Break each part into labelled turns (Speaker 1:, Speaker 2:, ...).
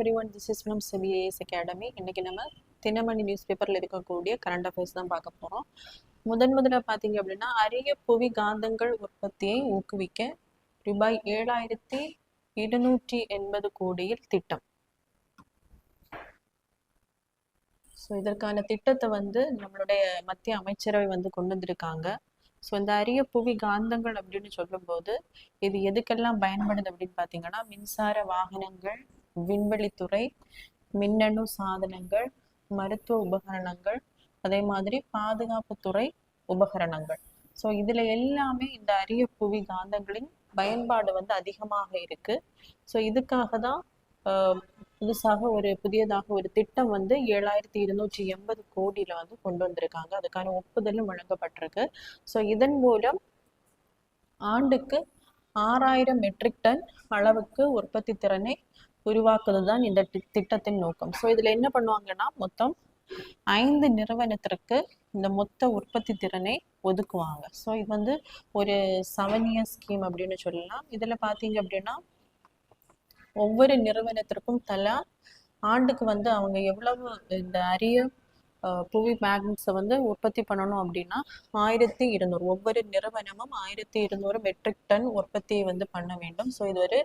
Speaker 1: everyone, this is from CBAS Academy. இன்னைக்கு நம்ம Dinamani news பேப்பர்ல இருக்கக்கூடிய கரண்ட் அஃபேர்ஸ் தான் பார்க்க போறோம். முதல்ல பாத்தீங்க அப்படின்னா அரிய புவி காந்தங்கள் உற்பத்தியை ஊக்குவிக்க ரூபாய் 7,280 கோடியில் திட்டம். ஸோ இதற்கான திட்டத்தை நம்மளுடைய மத்திய அமைச்சரவை கொண்டு வந்திருக்காங்க. ஸோ இந்த அரிய புவி காந்தங்கள் அப்படின்னு சொல்லும்போது இது எதுக்கெல்லாம் பயன்படுது அப்படின்னு பார்த்தீங்கன்னா, மின்சார வாகனங்கள், விண்வெளித்துறை, மின்னணு சாதனங்கள், மருத்துவ உபகரணங்கள், அதே மாதிரி பாதுகாப்புத்துறை உபகரணங்கள். ஸோ இதுல எல்லாமே இந்த அரிய புவி காந்தங்களின் பயன்பாடு அதிகமாக இருக்கு. ஸோ இதுக்காக தான் புதியதாக ஒரு திட்டம் 7,280 கோடியில கொண்டு வந்திருக்காங்க. அதுக்கான ஒப்புதலும் வழங்கப்பட்டிருக்கு. ஸோ இதன் மூலம் ஆண்டுக்கு 6,000 மெட்ரிக் டன் அளவுக்கு உற்பத்தி திறனை உருவாக்குவது தான் இந்த திட்டத்தின் நோக்கம். ஸோ இதுல என்ன பண்ணுவாங்கன்னா, மொத்தம் 5 நிறுவனத்திற்கு இந்த மொத்த உற்பத்தி திறனை ஒதுக்குவாங்க. ஸோ இது ஒரு 7 இயர் ஸ்கீம் அப்படின்னு சொல்லலாம். இதுல பாத்தீங்க அப்படின்னா ஒவ்வொரு நிறுவனத்திற்கும் தலா ஆண்டுக்கு அவங்க எவ்வளவு இந்த அரிய புவி மேக்னட்ஸை உற்பத்தி பண்ணணும் அப்படின்னா 1,200, ஒவ்வொரு நிறுவனமும் 1,200 மெட்ரிக் டன் உற்பத்தியை பண்ண வேண்டும். ஸோ இது ஒரு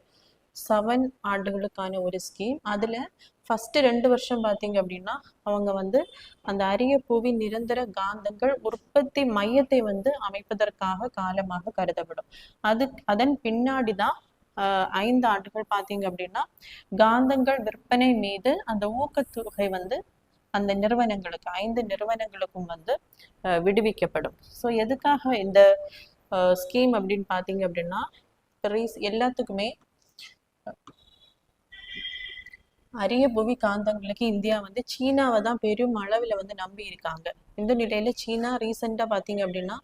Speaker 1: 7 ஆண்டுகளுக்கான ஒரு ஸ்கீம். அதுல ஃபர்ஸ்ட் 2 வருஷம் பார்த்தீங்க அப்படின்னா அவங்க அந்த அரிய புவி நிரந்தர காந்தங்கள் உற்பத்தி மையத்தை அமைப்பதற்காக காலமாக கருதப்படும். அதன் பின்னாடிதான் 5 ஆண்டுகள் பார்த்தீங்க அப்படின்னா காந்தங்கள் விற்பனை மீது அந்த ஊக்கத்தொகை அந்த நிறுவனங்களுக்கு 5 நிறுவனங்களுக்கும் விடுவிக்கப்படும். ஸோ எதுக்காக இந்த ஸ்கீம் அப்படின்னு பார்த்தீங்க அப்படின்னா, எல்லாத்துக்குமே அரிய புவி காந்தங்களுக்கு இந்தியா சீனாவை தான் பெரும் அளவில் நம்பி இருக்காங்க. இந்த நிலையில சீனா ரீசெண்டா பார்த்தீங்க அப்படின்னா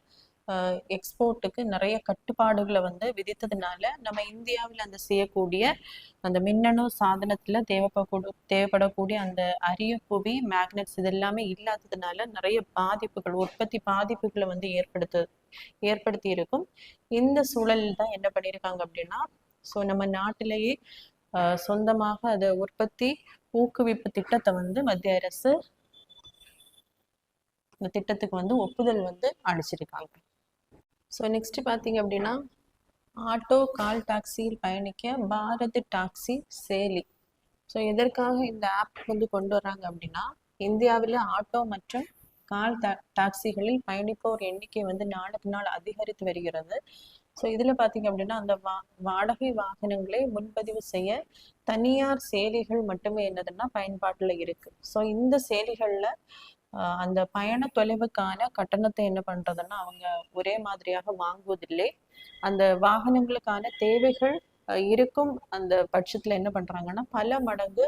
Speaker 1: எக்ஸ்போர்ட்டுக்கு நிறைய கட்டுப்பாடுகளை விதித்ததுனால நம்ம இந்தியாவில் செய்யக்கூடிய அந்த மின்னணு சாதனத்துல தேவைப்படக்கூடிய அந்த அரிய புவி மேக்னெட்ஸ் இது எல்லாமே இல்லாததுனால நிறைய பாதிப்புகள், உற்பத்தி பாதிப்புகளை ஏற்படுத்தி இருக்கும். இந்த சூழலில் தான் என்ன பண்ணியிருக்காங்க அப்படின்னா, ஸோ நம்ம நாட்டிலேயே சொந்தமாக அது உற்பத்தி ஊக்குவிப்பு திட்டத்தை மத்திய அரசு இந்த திட்டத்துக்கு ஒப்புதல் அளிச்சிருக்காங்க. ஸோ நெக்ஸ்ட் பார்த்தீங்க அப்படின்னா, ஆட்டோ கால் டாக்ஸியில் பயணிக்க பாரத் டாக்ஸி செயலி. ஸோ எதற்காக இந்த ஆப் கொண்டு வர்றாங்க அப்படின்னா, இந்தியாவில் ஆட்டோ மற்றும் கால் டாக்ஸிகளில் பயணிப்போர் எண்ணிக்கை நாளுக்கு நாள் அதிகரித்து வருகிறது. ஸோ இதில் பார்த்தீங்க அப்படின்னா அந்த வாடகை வாகனங்களை முன்பதிவு செய்ய தனியார் செயலிகள் மட்டுமே என்னதுன்னா பயன்பாட்டில் இருக்கு. ஸோ இந்த செயலிகளில் அந்த பயண தொலைவுக்கான கட்டணத்தை என்ன பண்றதுன்னா அவங்க ஒரே மாதிரியாக வாங்குவதில்லை. அந்த வாகனங்களுக்கான தேவைகள் இருக்கும் அந்த பட்சத்துல என்ன பண்றாங்கன்னா பல மடங்கு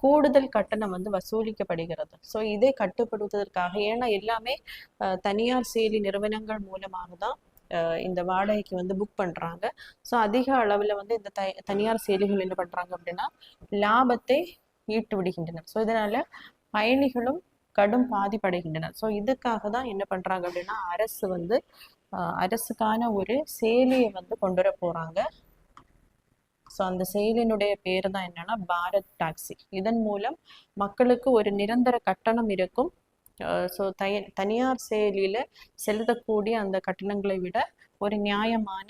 Speaker 1: கூடுதல் கட்டணம் வசூலிக்கப்படுகிறது. ஸோ இதை கட்டுப்படுத்துவதற்காக, ஏன்னா எல்லாமே தனியார் செயலி நிறுவனங்கள் மூலமாக தான் இந்த வாடகைக்கு புக் பண்றாங்க. ஸோ அதிக அளவுல இந்த தனியார் செயலிகள் என்ன பண்றாங்க அப்படின்னா லாபத்தை ஈட்டு விடுகின்றனர். ஸோ இதனால பயணிகளும் கடும் பாதிப்படைகின்றனர். ஸோ இதுக்காக தான் என்ன பண்றாங்க அப்படின்னா அரசு அரசுக்கான ஒரு செயலியை கொண்டு வர போறாங்க. ஸோ அந்த செயலினுடைய பேரு தான் என்னன்னா பாரத் டாக்ஸி. இதன் மூலம் மக்களுக்கு ஒரு நிரந்தர கட்டணம் இருக்கும். ஸோ தனியார் செயலியில செலுத்தக்கூடிய அந்த கட்டணங்களை விட ஒரு நியாயமான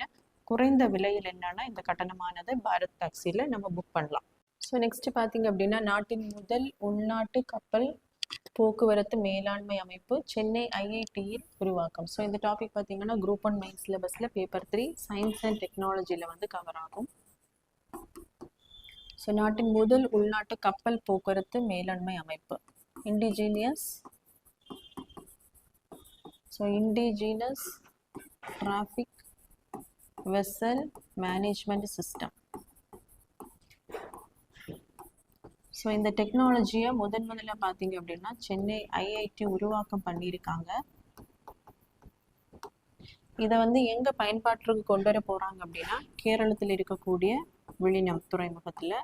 Speaker 1: குறைந்த விலையில் என்னன்னா இந்த கட்டணமானது பாரத் டாக்ஸியில நம்ம புக் பண்ணலாம். ஸோ நெக்ஸ்ட் பார்த்தீங்க அப்படின்னா, நாட்டின் முதல் உள்நாட்டு கப்பல் போக்குவரத்து மேலாண்மை அமைப்பு சென்னை IITயில் உருவாக்கம். ஸோ இந்த டாபிக் பார்த்தீங்கன்னா குரூப் 1 மெயின் சிலபஸ்ல பேப்பர் 3 சயின்ஸ் அண்ட் டெக்னாலஜியில் கவர் ஆகும். ஸோ நாட்டின் முதல் உள்நாட்டு கப்பல் போக்குவரத்து மேலாண்மை அமைப்பு indigenous traffic vessel management system. So இந்த டெக்னாலஜியை முதல்ல பார்த்தீங்க அப்படின்னா சென்னை IIT உருவாக்கம் பண்ணியிருக்காங்க. இதை எங்க பயன்பாட்டிற்கு கொண்டு வர போறாங்க அப்படின்னா கேரளத்தில் இருக்கக்கூடிய விழிஞம் துறைமுகத்துல.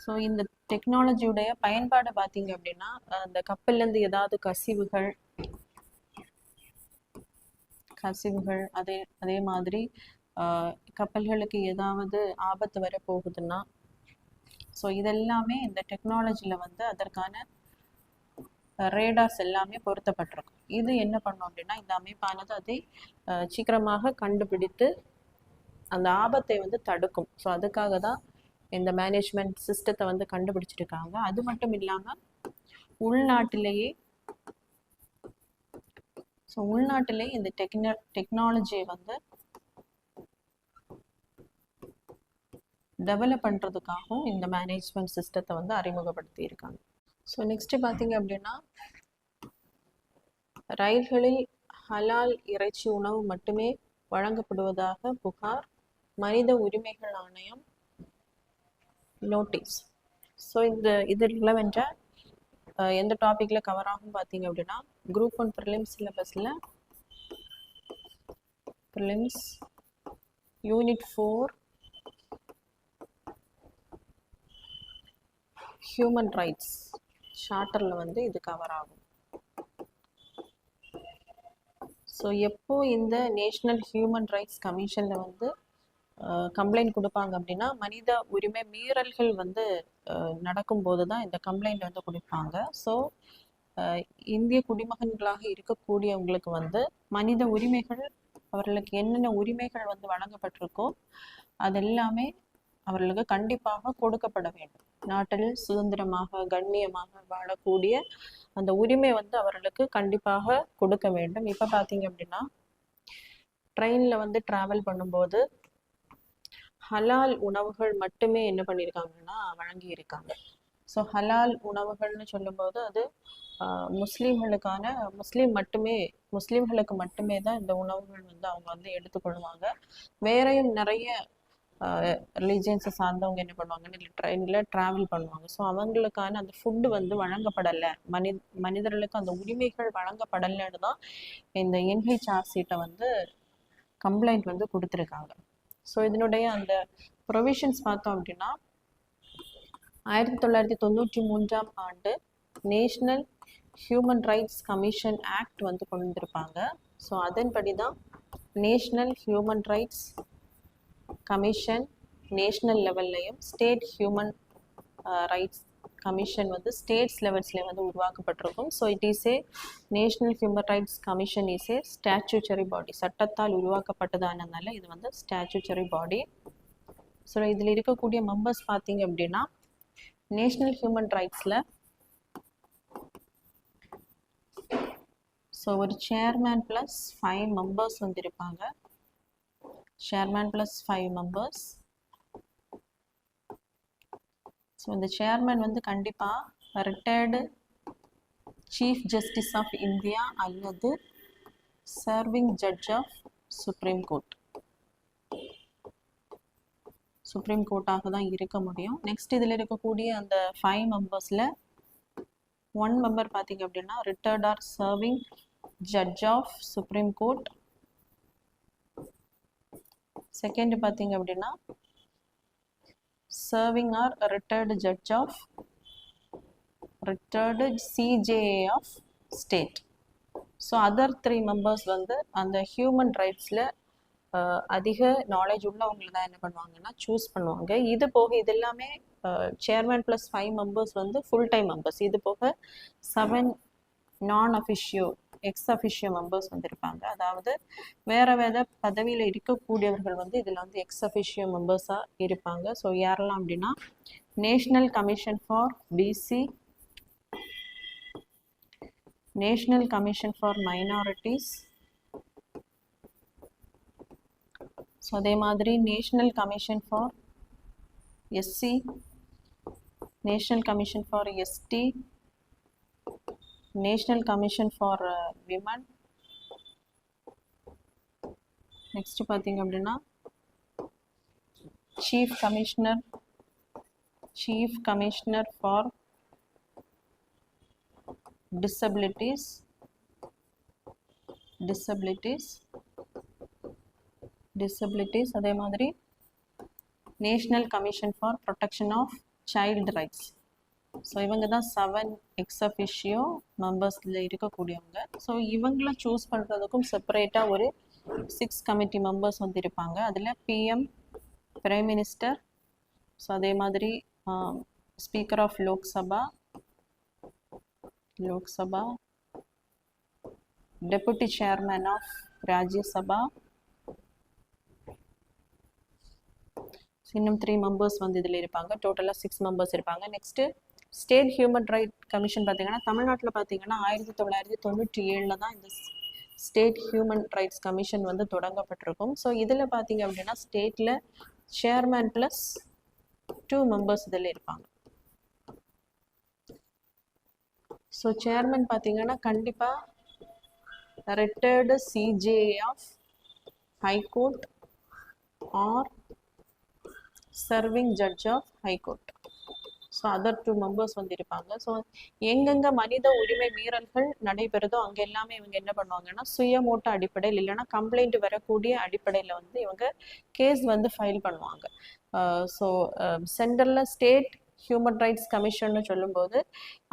Speaker 1: ஸோ இந்த டெக்னாலஜியுடைய பயன்பாடு பார்த்தீங்க அப்படின்னா அந்த கப்பல்ல இருந்து ஏதாவது கசிவுகள் அதே மாதிரி கப்பல்களுக்கு ஏதாவது ஆபத்து வர போகுதுன்னா, ஸோ இதெல்லாமே இந்த டெக்னாலஜியில் வந்து அதற்கான ரேடார்ஸ் எல்லாமே பொருத்தப்பட்டிருக்கும். இது என்ன பண்ணும் அப்படின்னா, இந்த அமைப்பானது அதை சீக்கிரமாக கண்டுபிடித்து அந்த ஆபத்தை வந்து தடுக்கும். ஸோ அதுக்காக தான் இந்த மேனேஜ்மெண்ட் சிஸ்டத்தை வந்து கண்டுபிடிச்சிருக்காங்க. அது மட்டும் இல்லாமல் உள்நாட்டிலேயே இந்த டெக்னாலஜியை வந்து டெவலப் பண்ணுறதுக்காகவும் இந்த மேனேஜ்மெண்ட் சிஸ்டத்தை வந்து அறிமுகப்படுத்தி இருக்காங்க. ஸோ நெக்ஸ்ட்டு பார்த்தீங்க அப்படின்னா, ரயில்களில் ஹலால் இறைச்சி உணவு மட்டுமே வழங்கப்படுவதாக புகார், மனித உரிமைகள் ஆணையம் நோட்டீஸ். ஸோ இது ரிலவெண்ட்டா எந்த டாப்பிக்கில் கவர் ஆகும் பார்த்தீங்க அப்படின்னா, குரூப் 1 ப்ரிலிம்ஸ் சிலபஸில் ப்ரிலிம்ஸ் யூனிட் 4 ஹியூமன் ரைட்ஸ் சார்ட்டரில் வந்து இது கவர் ஆகும். ஸோ எப்போ இந்த நேஷ்னல் ஹியூமன் ரைட்ஸ் கமிஷனில் வந்து கம்ப்ளைண்ட் கொடுப்பாங்க அப்படின்னா, மனித உரிமை மீறல்கள் வந்து நடக்கும்போது தான் இந்த கம்ப்ளைண்ட் வந்து கொடுப்பாங்க. ஸோ இந்திய குடிமகன்களாக இருக்கக்கூடியவங்களுக்கு வந்து மனித உரிமைகள், அவர்களுக்கு என்னென்ன உரிமைகள் வந்து வழங்கப்பட்டிருக்கோ அதெல்லாமே அவர்களுக்கு கண்டிப்பாக கொடுக்கப்பட வேண்டும். நாட்டில் சுதந்திரமாக கண்ணியமாக வாழக்கூடிய அந்த உரிமை வந்து அவர்களுக்கு கண்டிப்பாக கொடுக்க வேண்டும். இப்போ பார்த்தீங்க அப்படின்னா, ட்ரெயினில் வந்து ட்ராவல் பண்ணும்போது ஹலால் உணவுகள் மட்டுமே என்ன பண்ணியிருக்காங்கன்னா வழங்கி இருக்காங்க. ஸோ ஹலால் உணவுகள்னு சொல்லும்போது அது முஸ்லீம்களுக்கு மட்டுமே தான் இந்த உணவுகள் வந்து அவங்க வந்து எடுத்துக்கொள்வாங்க. வேறையும் நிறைய ரிலீஜியன்ஸை சார்ந்தவங்க என்ன பண்ணுவாங்கன்னு ட்ரெயினில் ட்ராவல் பண்ணுவாங்க. ஸோ அவங்களுக்கான அந்த ஃபுட்டு வந்து வழங்கப்படலை, மனிதர்களுக்கு அந்த உரிமைகள் வழங்கப்படலைன்னு தான் இந்த என்ஹெச்ஆர்சிட்ட வந்து கம்ப்ளைண்ட் வந்து கொடுத்துருக்காங்க. ஸோ இதனுடைய அந்த ப்ரொவிஷன்ஸ் பார்த்தோம் அப்படின்னா, 1993ஆம் ஆண்டு national human rights commission act வந்து கொண்டு வந்திருப்பாங்க. ஸோ அதன்படி தான் national human rights commission national லெவல்லையும் ஸ்டேட் ஹியூமன் ரைட்ஸ் கமிஷன் வந்து ஸ்டேட்ஸ் லெவல்ஸ்லேயும் வந்து உருவாக்கப்பட்டிருக்கும். So it is a national human rights commission is a statutory body, சட்டத்தால் உருவாக்கப்பட்டதானதுனால இது வந்து ஸ்டாச்சுட்டரி பாடி. ஸோ இதில் இருக்கக்கூடிய மெம்பர்ஸ் பார்த்தீங்க அப்படின்னா, நேஷ்னல் ஹியூமன் ரைட்ஸில் ஸோ ஒரு சேர்மேன் ப்ளஸ் 5 மெம்பர்ஸ் வந்து இருப்பாங்க. Chairman plus 5 members. ஸோ இந்த சேர்மேன் வந்து கண்டிப்பாக retired chief justice of India அல்லது சர்விங் ஜட்ஜ் ஆஃப் சுப்ரீம் கோர்ட்டாக தான் இருக்க முடியும். நெக்ஸ்ட் இதில் இருக்கக்கூடிய அந்த 5 மெம்பர்ஸில் 1 மெம்பர் பார்த்தீங்க அப்படின்னா retired or serving judge of supreme court. Second பார்த்தீங்க அப்படின்னா serving or retired judge of retired CJ of state. So other 3 members வந்து அந்த ஹியூமன் ரைட்ஸில் அதிக நாலேஜ் உள்ளவங்களை தான் என்ன பண்ணுவாங்கன்னா சூஸ் பண்ணுவாங்க. இது போக இது எல்லாமே சேர்மேன் ப்ளஸ் 5 மெம்பர்ஸ் வந்து ஃபுல் டைம் மெம்பர்ஸ். இது போக 7 நான் அஃபிஷியோ எக்ஸ் அஃபிஷியோ மெம்பர்ஸ் வந்து இருப்பாங்க. அதாவது வேற பதவியில் இருக்கக்கூடியவர்கள் வந்து இதில் வந்து எக்ஸ் அஃபிஷியோ மெம்பர்ஸாக இருப்பாங்க. ஸோ யாரெல்லாம் அப்படின்னா, national commission for BC, national commission for minorities, so அதே மாதிரி national commission for SC, national commission for ST, national commission for women. Next பார்த்தீங்க அப்படின்னா சீஃப் கமிஷனர் ஃபார் டிசபிலிட்டிஸ், அதே மாதிரி national commission for protection of child rights. So இவங்க தான் 7 X officio மெம்பர்ஸில் இருக்கக்கூடியவங்க. So இவங்கள சூஸ் பண்ணுறதுக்கும் செப்பரேட்டாக ஒரு 6 கமிட்டி மெம்பர்ஸ் வந்து இருப்பாங்க. அதில் பிஎம், பிரைம் மினிஸ்டர், ஸோ அதே மாதிரி speaker of Lok Sabha, deputy chairman of Rajya Sabha, இன்னும் 3 மெம்பர்ஸ் வந்து இதில் இருப்பாங்க. டோட்டலாக 6 மெம்பர்ஸ் இருப்பாங்க. Next state human right commission பார்த்தீங்கன்னா தமிழ்நாட்டில் பார்த்தீங்கன்னா 1997 தான் இந்த ஸ்டேட் ஹியூமன் ரைட்ஸ் கமிஷன் வந்து தொடங்கப்பட்டிருக்கும். ஸோ இதில் பார்த்தீங்க அப்படின்னா ஸ்டேட்டில் சேர்மேன் ப்ளஸ் 2 மெம்பர்ஸ் இதில் இருப்பாங்க. ஸோ சேர்மன் பார்த்தீங்கன்னா கண்டிப்பாக retired CJ of high court or serving judge of high court. So other 2 members வந்து இருப்பாங்க. ஸோ எங்கெங்கே மனித உரிமை மீறல்கள் நடைபெறுதோ அங்கே எல்லாமே இவங்க என்ன பண்ணுவாங்கன்னா சுயமோட்ட அடிப்படையில் இல்லைன்னா கம்ப்ளைண்ட் வரக்கூடிய அடிப்படையில் வந்து இவங்க கேஸ் வந்து ஃபைல் பண்ணுவாங்க. ஸோ சென்ட்ரலில் ஸ்டேட் ஹியூமன் ரைட்ஸ் கமிஷன்னு சொல்லும்போது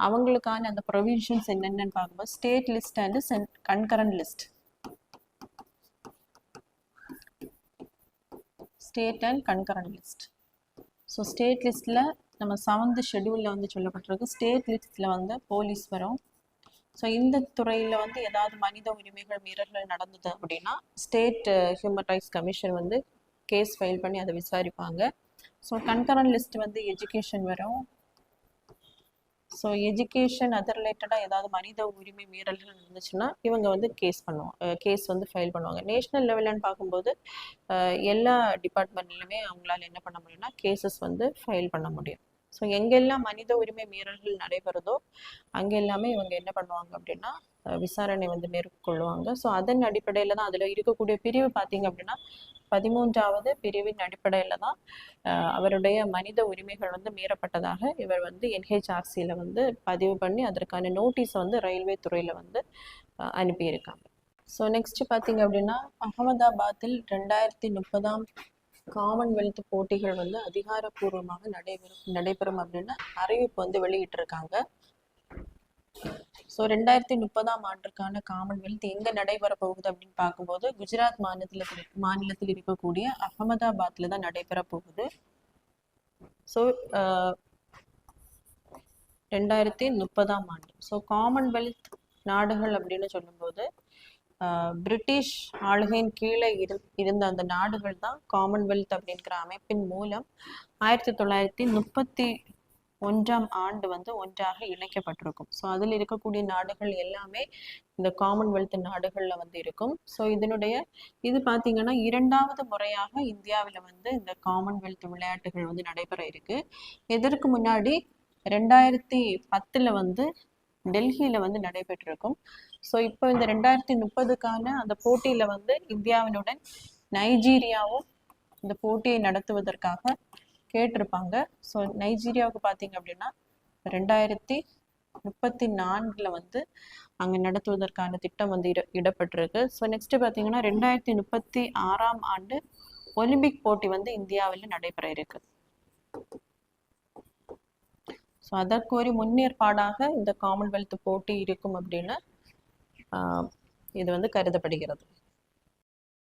Speaker 1: அவங்களுக்கான அந்த ப்ரொவிஷன்ஸ் என்னென்னு பார்க்கும்போது state list and concurrent list, state and concurrent list. So state லிஸ்ட்டில் நம்ம 7th ஷெடியூலில் வந்து சொல்லப்பட்டிருக்கு. ஸ்டேட் லிஸ்ட்டில் வந்து போலீஸ் வரும். ஸோ இந்த துறையில் வந்து ஏதாவது மனித உரிமைகள் மீறல்கள் நடந்தது அப்படின்னா ஸ்டேட் ஹியூமன் ரைட்ஸ் கமிஷன் வந்து கேஸ் ஃபைல் பண்ணி அதை விசாரிப்பாங்க. ஸோ கன்கரண்ட் லிஸ்ட் வந்து எஜுகேஷன் வரும். ஸோ எஜுகேஷன் அது ரிலேட்டடாக ஏதாவது மனித உரிமை மீறல்கள் இருந்துச்சுன்னா இவங்க வந்து கேஸ் வந்து ஃபைல் பண்ணுவாங்க. நேஷ்னல் லெவல்லன்னு பார்க்கும்போது எல்லா டிபார்ட்மெண்ட்லையுமே அவங்களால என்ன பண்ண முடியும்னா கேசஸ் வந்து ஃபைல் பண்ண முடியும். ஸோ எங்கெல்லாம் மனித உரிமை மீறல்கள் நடைபெறுதோ அங்கே எல்லாமே இவங்க என்ன பண்ணுவாங்க அப்படின்னா விசாரணை வந்து மேற்கொள்ளுவாங்க. ஸோ அதன் அடிப்படையில் தான் அதில் இருக்கக்கூடிய பிரிவு பார்த்தீங்க அப்படின்னா 13வது பிரிவின் அடிப்படையில் தான் அவருடைய மனித உரிமைகள் வந்து மீறப்பட்டதாக இவர் வந்து என்ஹெச்ஆர்சியில் வந்து பதிவு பண்ணி அதற்கான நோட்டீஸை வந்து ரயில்வே துறையில் வந்து அனுப்பியிருக்காங்க. ஸோ நெக்ஸ்ட் பார்த்தீங்க அப்படின்னா அகமதாபாத்தில் 2030 காமன்வெல்த் போட்டிகள் வந்து அதிகாரப்பூர்வமாக நடைபெறும் அப்படின்னு அறிவிப்பு வந்து வெளியிட்டிருக்காங்க. ஸோ 2030 ஆண்டுக்கான காமன்வெல்த் எங்கே நடைபெற போகுது அப்படின்னு பார்க்கும்போது குஜராத் மாநிலத்தில் இருக்கக்கூடிய அகமதாபாத்தில் தான் நடைபெற போகுது. ஸோ 2030 ஆண்டு. ஸோ காமன்வெல்த் நாடுகள் அப்படின்னு சொல்லும்போது பிரிட்டிஷ் ஆளுகையின் கீழே இருந்த அந்த நாடுகள் தான் காமன்வெல்த் அப்படிங்கிற அமைப்பின் மூலம் 1931 ஆண்டு வந்து ஒன்றாக இணைக்கப்பட்டிருக்கும். ஸோ அதில் இருக்கக்கூடிய நாடுகள் எல்லாமே இந்த காமன்வெல்த் நாடுகளில் வந்து இருக்கும். ஸோ இது பார்த்தீங்கன்னா 2வது முறையாக இந்தியாவில் வந்து இந்த காமன்வெல்த் விளையாட்டுகள் வந்து நடைபெற இருக்கு. இதற்கு முன்னாடி 2010 வந்து டெல்லியில வந்து நடைபெற்றிருக்கும். ஸோ இப்போ இந்த 2030க்கான அந்த போட்டியில வந்து இந்தியாவினுடன் நைஜீரியாவும் இந்த போட்டியை நடத்துவதற்காக கேட்டிருப்பாங்க. ஸோ நைஜீரியாவுக்கு பார்த்தீங்க அப்படின்னா 2034 வந்து அங்கே நடத்துவதற்கான திட்டம் வந்து இடப்பட்டிருக்கு. ஸோ நெக்ஸ்ட் பார்த்தீங்கன்னா 2036 ஆண்டு ஒலிம்பிக் போட்டி வந்து இந்தியாவில் நடைபெற இருக்கு. ஸோ அதற்கு ஒரு முன்னேற்பாடாக இந்த காமன்வெல்த் போட்டி இருக்கும் அப்படின்னு இது வந்து கருதப்படுகிறது.